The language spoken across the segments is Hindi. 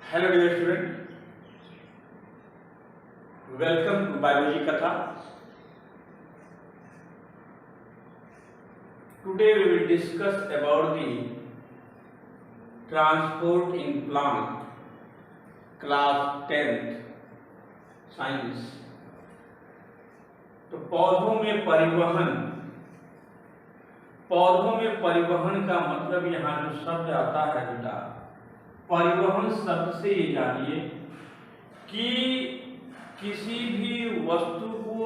Hello dear student, welcome to Biology Katha. Today we will discuss about the transport in plant, class 10th science. तो पौधों में परिवहन का मतलब यहाँ जो शब्द आता है बेटा, परिवहन शब्द से ये जानिए कि किसी भी वस्तु को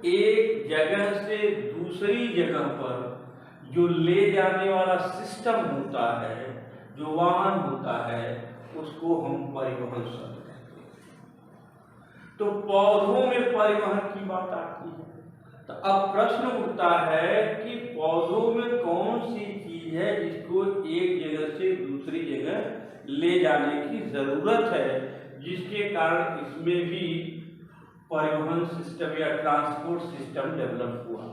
एक जगह से दूसरी जगह पर जो ले जाने वाला सिस्टम होता है, जो वाहन होता है, उसको हम परिवहन शब्द कहते हैं। तो पौधों में परिवहन की बात आती है, तो अब प्रश्न उठता है कि पौधों में कौन सी चीज है जिसको एक जगह से दूसरी जगह ले जाने की जरूरत है, जिसके कारण इसमें भी परिवहन सिस्टम या ट्रांसपोर्ट सिस्टम डेवलप हुआ।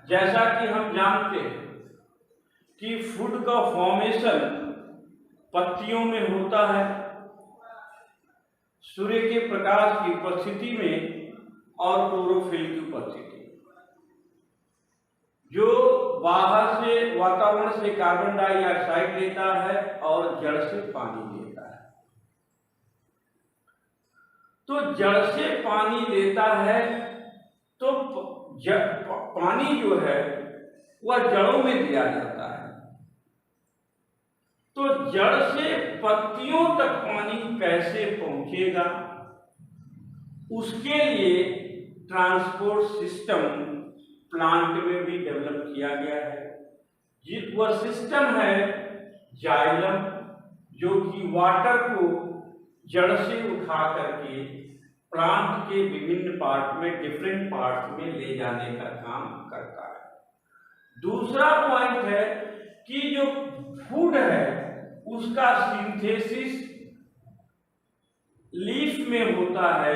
जैसा कि हम जानते हैं कि फूड का फॉर्मेशन पत्तियों में होता है, सूर्य के प्रकाश की उपस्थिति में और क्लोरोफिल की उपस्थिति। जो बाहर से वातावरण से कार्बन डाइऑक्साइड लेता है और जड़ से पानी लेता है। तो जड़ से पानी लेता है तो पानी जो है वह जड़ों में दिया जाता है। तो जड़ से पत्तियों तक पानी कैसे पहुंचेगा, उसके लिए ट्रांसपोर्ट सिस्टम प्लांट में भी डेवलप किया गया है। वह सिस्टम है जाइलम, जो कि वाटर को जड़ से उठा करके प्लांट के विभिन्न पार्ट में, डिफरेंट पार्ट में ले जाने का काम करता है। दूसरा पॉइंट है कि जो फूड है उसका सिंथेसिस लीफ में होता है,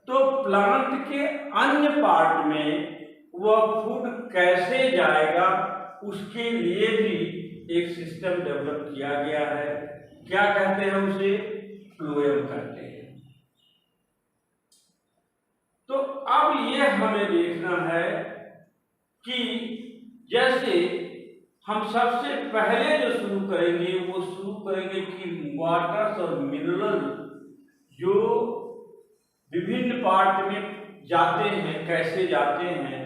तो प्लांट के अन्य पार्ट में वह फूड कैसे जाएगा, उसके लिए भी एक सिस्टम डेवलप किया गया है। क्या कहते हैं उसे? फ्लोएम कहते हैं। तो अब ये हमें देखना है कि जैसे हम सबसे पहले जो शुरू करेंगे वो शुरू करेंगे कि वाटर्स और मिनरल जो विभिन्न पार्ट में जाते हैं, कैसे जाते हैं,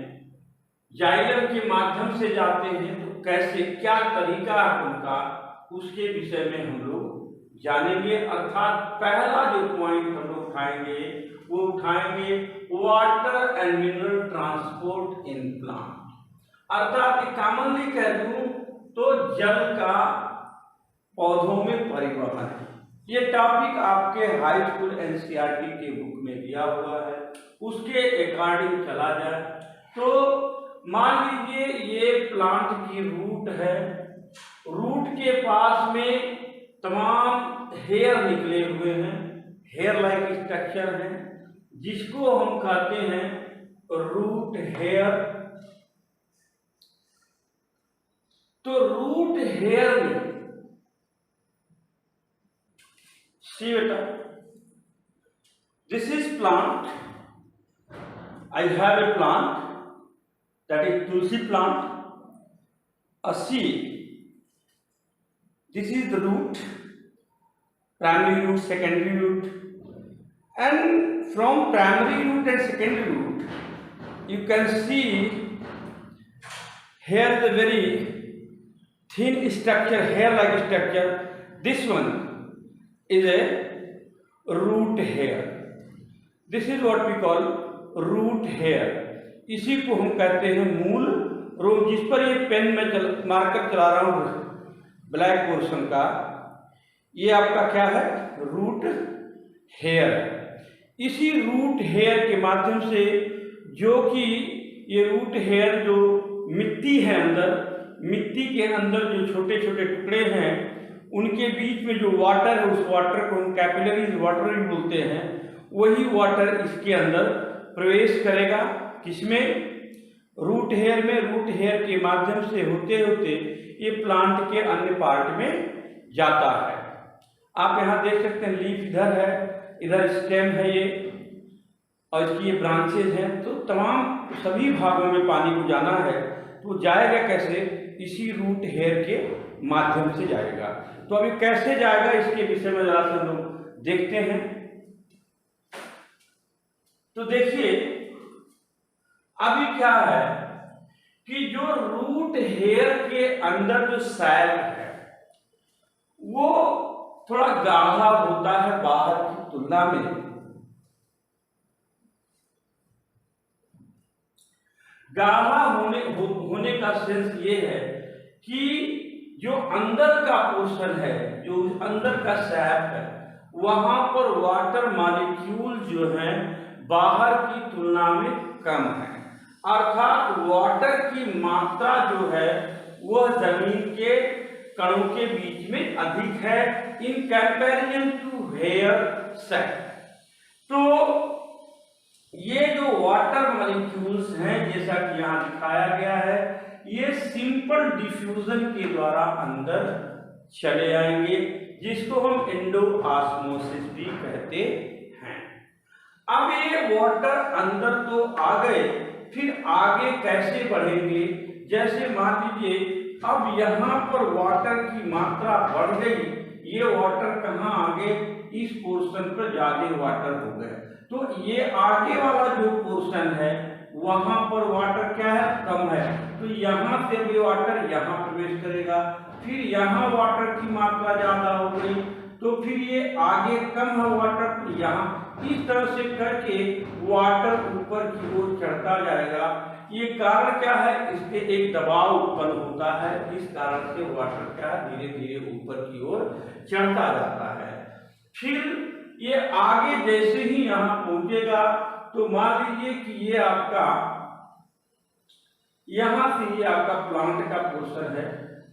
जाइलम के माध्यम से जाते हैं, तो कैसे, क्या तरीका है उनका, उसके विषय में हम लोग जानेंगे। अर्थात पहला जो पॉइंट हम लोग उठाएंगे वो उठाएंगे water and mineral transport in plant. अर्थात कॉमनली कह दूं तो जल का पौधों में परिवहन है। ये टॉपिक आपके हाई स्कूल एनसीईआरटी के बुक में दिया हुआ है, उसके अकॉर्डिंग चला जाए तो मान लीजिए ये प्लांट की रूट है, रूट के पास में तमाम हेयर निकले हुए हैं, हेयर लाइक स्ट्रक्चर है, जिसको हम कहते हैं रूट हेयर। तो रूट हेयर में सी बेटा, this is plant, I have a plant, that is tulsi plant, a seed. This is the root, primary root, secondary root, and from primary root and secondary root you can see here the very thin structure, hair like structure. This one is a root hair. This is what we call root hair. इसी को हम कहते हैं मूल रोग। जिस पर ये पेन में मार्कर चला रहा हूँ ब्लैक पोर्शन का, ये आपका क्या है? Root hair. इसी रूट हेयर के माध्यम से, जो कि ये रूट हेयर जो मिट्टी है अंदर, मिट्टी के अंदर जो छोटे छोटे टुकड़े हैं, उनके बीच में जो वाटर है, उस वाटर को हम कैपिलरीज वाटर भी बोलते हैं, वही वाटर इसके अंदर प्रवेश करेगा। किसमें? रूट हेयर में। रूट हेयर के माध्यम से होते होते ये प्लांट के अन्य पार्ट में जाता है। आप यहाँ देख सकते हैं लीफ इधर है, इधर स्टेम है ये, और इसकी ये ब्रांचेज हैं। तो तमाम सभी भागों में पानी को जाना है, तो जाएगा कैसे? इसी रूट हेयर के माध्यम से जाएगा। तो अभी कैसे जाएगा इसके विषय में जरा सा लोग देखते हैं। तो देखिए अभी क्या है कि जो रूट हेयर के अंदर जो सैक है वो थोड़ा गाढ़ा होता है बाहर की तुलना में। गाढ़ा होने का सेंस ये है कि जो अंदर का पोर्शन है, जो अंदर का सैक है, वहां पर वाटर मॉलिक्यूल जो है बाहर की तुलना में कम है, अर्थात वाटर की मात्रा जो है वह जमीन के कणों के बीच में अधिक है in comparison to hair sac. तो ये जो वाटर मॉलिक्यूल्स हैं, जैसा कि यहाँ दिखाया गया है, ये सिंपल डिफ्यूजन के द्वारा अंदर चले आएंगे, जिसको हम एंडो ऑस्मोसिस भी कहते हैं। अब ये वाटर अंदर तो आ गए, फिर आगे कैसे बढ़ेंगे? जैसे मान लीजिए अब यहाँ पर वाटर की मात्रा बढ़ गई, ये वाटर कहाँ आ गए? इस पोर्शन पर ज्यादा वाटर हो गए, तो ये आगे वाला जो पोर्शन है वहां पर वाटर क्या है? कम है, तो यहाँ से भी वाटर यहाँ प्रवेश करेगा, फिर यहाँ वाटर की मात्रा ज्यादा हो गई, तो फिर ये आगे कम है वाटर, तो यहाँ इस तरह से करके वाटर ऊपर की ओर चढ़ता जाएगा। ये कारण क्या है? इसके एक दबाव उत्पन्न होता है, इस कारण से वाटर क्या है? धीरे धीरे ऊपर की ओर चढ़ता जाता है। फिर ये आगे जैसे ही यहाँ पहुंचेगा, तो मान लीजिए कि ये आपका यहाँ से ये आपका प्लांट का पोर्शन है,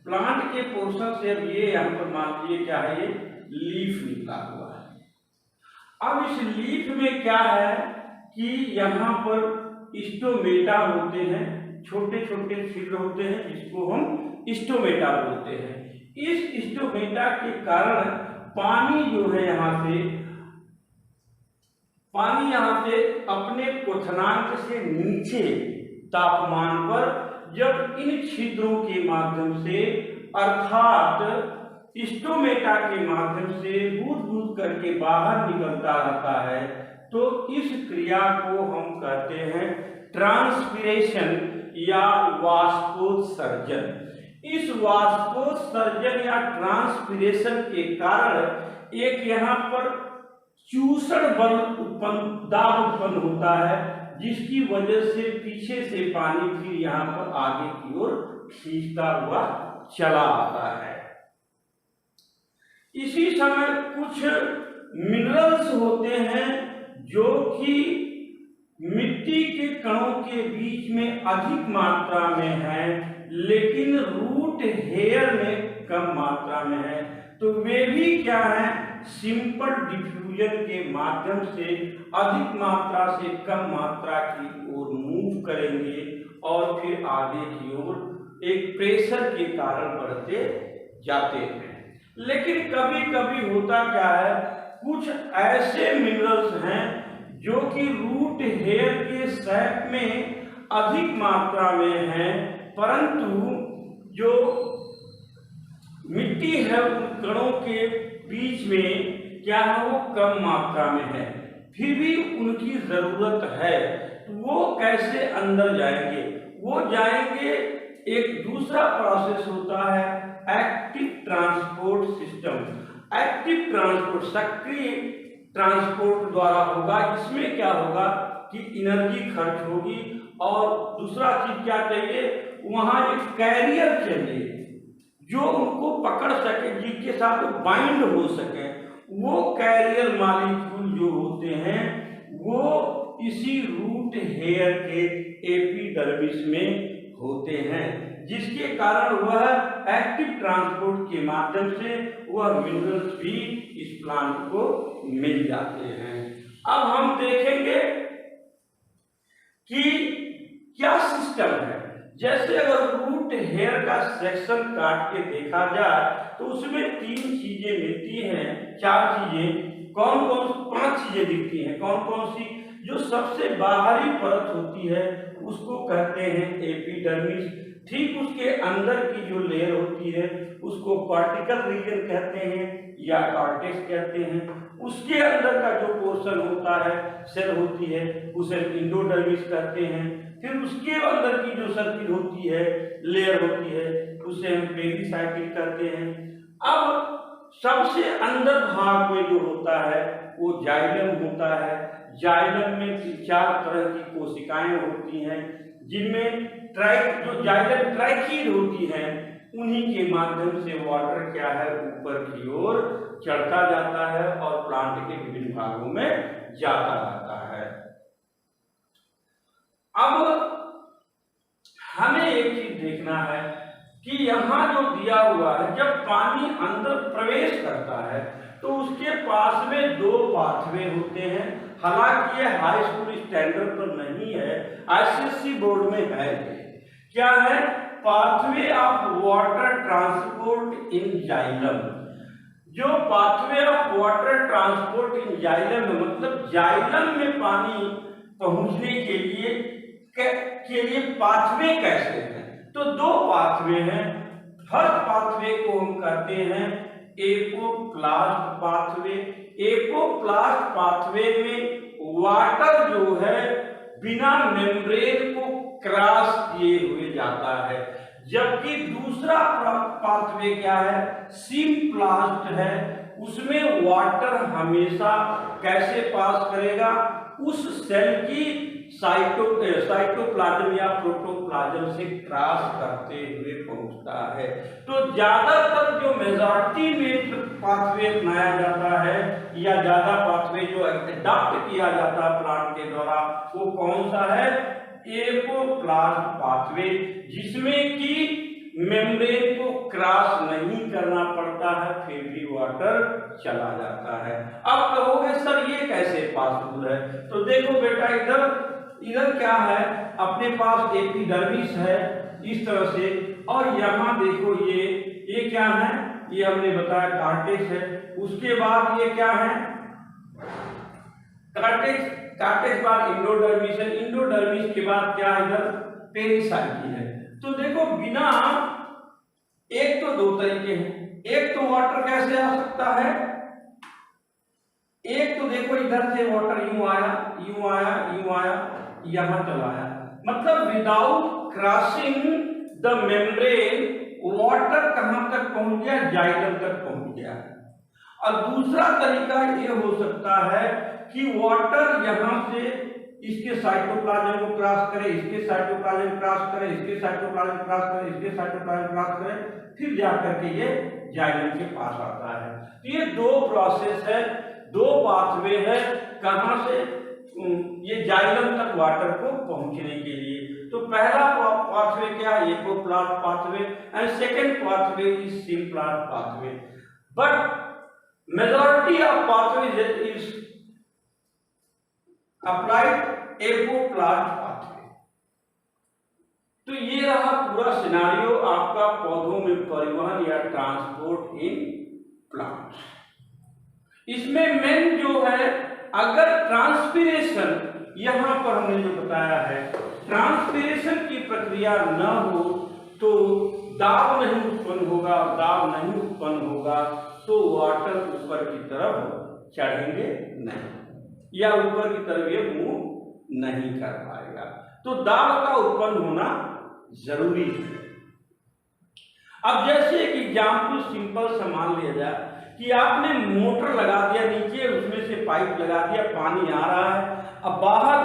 प्लांट के पोर्शन से अब ये यहाँ पर मान लीजिए क्या है? ये लीफ निकला हुआ है। अब इस लीफ में क्या है कि यहाँ पर स्टोमेटा होते हैं, छोटे छोटे छिद्र होते हैं, जिसको हम स्टोमेटा बोलते हैं। इस स्टोमेटा के कारण पानी जो है पानी यहाँ से अपने क्वथनांक से नीचे तापमान पर जब इन छिद्रों के माध्यम से, अर्थात स्टोमेटा के माध्यम से बूंद-बूंद करके बाहर निकलता रहता है, तो इस क्रिया को हम कहते हैं ट्रांसपीरेशन या वाष्पोत्सर्जन। इस वाष्पोत्सर्जन या ट्रांसपीरेशन के कारण एक यहाँ पर चूसण बल दाब उत्पन्न होता है, जिसकी वजह से पीछे से पानी फिर यहाँ पर आगे की ओर खींचता हुआ चला आता है। इसी समय कुछ मिनरल्स होते हैं जो कि मिट्टी के कणों के बीच में अधिक मात्रा में है, लेकिन रूट हेयर में कम मात्रा में है, तो वे भी क्या है? सिंपल डिफ्यूजन के माध्यम से अधिक मात्रा से कम मात्रा की ओर मूव करेंगे और फिर आगे की ओर एक प्रेशर के कारण बढ़ते जाते हैं। लेकिन कभी कभी होता क्या है, कुछ ऐसे मिनरल्स हैं जो कि रूट हेयर के सैक में अधिक मात्रा में हैं, परंतु जो मिट्टी है उन कणों के बीच में क्या है? वो कम मात्रा में है, फिर भी उनकी जरूरत है। तो वो कैसे अंदर जाएंगे? वो जाएंगे, एक दूसरा प्रोसेस होता है active transport system. Active transport सक्रिय ट्रांसपोर्ट द्वारा होगा। इसमें क्या होगा कि एनर्जी खर्च होगी, और दूसरा चीज क्या चाहिए? वहां एक कैरियर चाहिए जो उनको पकड़ सके, जिसके साथ बाइंड हो सके। वो कैरियर मॉलिक्यूल जो होते हैं वो इसी रूट हेयर के एपिडर्मिस में होते हैं, जिसके कारण वह एक्टिव ट्रांसपोर्ट के माध्यम से वह मिनरल्स भी इस प्लांट को मिल जाते हैं। अब हम देखेंगे कि क्या सिस्टम है। जैसे अगर रूट हेयर का सेक्शन काट के देखा जाए तो उसमें 3 चीजें मिलती हैं, 4 चीजें, कौन कौन 5 चीजें दिखती हैं। कौन कौन सी? जो सबसे बाहरी परत होती है उसको कहते हैं एपिडर्मिस। ठीक उसके अंदर की जो लेयर होती है उसको कॉर्टिकल रीजन कहते हैं या कॉर्टेक्स कहते हैं। उसके अंदर का जो पोर्शन होता है, सेल होती है, उसे एंडोडर्मिस कहते हैं। फिर उसके अंदर की जो सर्किल होती है, लेयर होती है, उसे हम पेरिसाइकिल कहते हैं। अब सबसे अंदर भाग में जो होता है वो जाइलम होता है। जाइलम में 4 तरह की कोशिकाएं होती हैं, जिनमें जो जाइलम ट्रैकीड होती हैं, उन्हीं के माध्यम से वाटर क्या है ऊपर की ओर चढ़ता जाता है और प्लांट के विभिन्न भागों में जाता जाता है। अब हमें एक चीज देखना है कि यहाँ जो दिया हुआ है, जब पानी अंदर प्रवेश करता है तो उसके पास में 2 पाथवे होते हैं। हालांकि ये हाई स्कूल स्टैंडर्ड पर नहीं है, आईसीएसई बोर्ड में है। क्या है? Pathway of water transport in xylem. जो pathway of water transport in xylem है, मतलब जाइलम में पानी पहुंचने के लिए पाथवे कैसे हैं? तो 2 पाथवे हैं। फर्स्ट पाथवे को हम कहते हैं एपोप्लास्ट पाथवे। एपोप्लास्ट पाथवे में वाटर जो है बिना मेम्ब्रेन को क्रॉस किए हुए जाता है, जबकि दूसरा पाथवे क्या है? सिम्प्लास्ट है। उसमें वाटर हमेशा कैसे पास करेगा? उस सेल की साइटोप्लाज्म या प्रोटोप्लाज्म से क्रॉस करते हुए पहुंचता है। तो ज्यादातर जो मेजॉरिटी में पाथवे अपनाया जाता है या ज्यादा पाथवे जो अडॉप्ट किया जाता है प्लांट के द्वारा, वो कौन सा है? एपोप्लास्ट पाथवे, जिसमें कि मेम्ब्रेन को क्रॉस नहीं करना पड़ता है, फिर भी वाटर चला जाता है। अब कहोगे सर ये कैसे पॉसिबल है? तो देखो बेटा, इधर क्या है, अपने पास एपिडर्मिस है इस तरह से, और यहाँ देखो ये क्या है? ये हमने बताया कॉर्टेक्स है। उसके बाद ये क्या है? कॉर्टेक्स बाद एंडोडर्मिस है। एंडोडर्मिस के बाद क्या है? इधर पेरिसाइकिल है। तो देखो, बिना एक तो 2 तरीके हैं। एक तो वाटर कैसे आ सकता है? एक तो देखो, इधर से वाटर यूं आया, यूं आया, यूं आया, यहां चला आया, मतलब without crossing the membrane water कहां तक पहुंच गया? जाइलम तक पहुंच गया। और दूसरा तरीका ये हो सकता है कि वाटर यहां से इसके साइटोप्लाज्म को क्रॉस करे, इसके साइटोप्लाज्म क्रॉस करे, इसके साइटोप्लाज्म क्रॉस करे, इसके साइटोप्लाज्म क्रॉस करे, फिर जाकर के ये जाइलम के पास आता है। तो ये 2 प्रोसेस है, 2 पाथवे है, कहां से? ये जाइलम तक वाटर को पहुंचने के लिए। तो पहला पाथवे क्या है? Apoplast pathway, and second pathway is symplast pathway. But majority of pathways is applied apoplast pathway. तो ये रहा पूरा सिनारियो आपका पौधों में परिवहन या ट्रांसपोर्ट इन प्लांट्स। इसमें मेन जो है, अगर ट्रांसपिरेशन, यहां पर हमने जो बताया है, ट्रांसपिरेशन की प्रक्रिया न हो तो दाब नहीं उत्पन्न होगा, दाब नहीं उत्पन्न होगा तो वाटर ऊपर की तरफ चढ़ेंगे नहीं, या ऊपर की तरफ ये मूव नहीं कर पाएगा। तो दाब का उत्पन्न होना जरूरी है। अब जैसे एक एग्जाम्पल सिंपल सा मान लिया जाए कि आपने मोटर लगा दिया नीचे, उसमें से पाइप लगा दिया, पानी आ रहा है। अब बाहर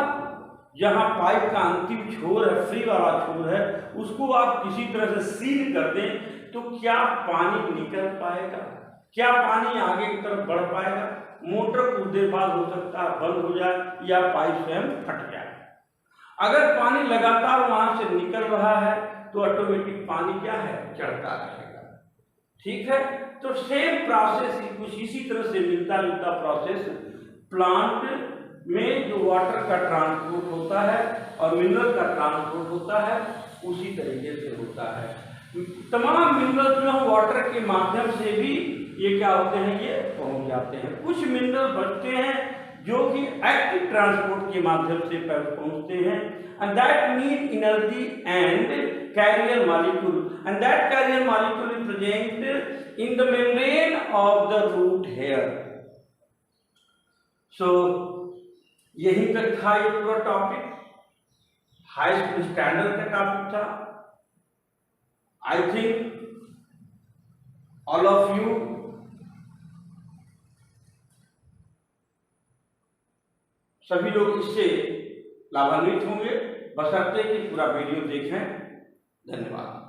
जहां पाइप का अंतिम छोर है, फ्री वाला छोर है, उसको आप किसी तरह से सील कर दें तो क्या पानी निकल पाएगा? क्या पानी आगे की तरफ बढ़ पाएगा? मोटर कुछ देर बाद हो सकता है बंद हो जाए या पाइप स्वयं फट जाए। अगर पानी लगातार वहां से निकल रहा है तो ऑटोमेटिक पानी क्या है? चढ़ता रहेगा। ठीक है, तो सेम प्रोसेस कुछ इसी तरह से मिलता जुलता प्रोसेस प्लांट में जो वाटर का ट्रांसपोर्ट होता है और मिनरल का ट्रांसपोर्ट होता है, उसी तरीके से होता है। तमाम मिनरल्स जो हम वाटर के माध्यम से भी ये क्या होते हैं, ये पहुंच जाते हैं। कुछ मिनरल बचते हैं जो कि एक्टिव ट्रांसपोर्ट के माध्यम से पहुंचते हैं, and that need energy and carrier molecule, and that carrier molecule is present in the membrane of the root hair. So यहीं तक था ये पूरा टॉपिक, हाई स्कूल स्टैंडर्ड का टॉपिक था। I think all of you सभी लोग इससे लाभान्वित होंगे, बशर्ते कि पूरा वीडियो देखें। धन्यवाद।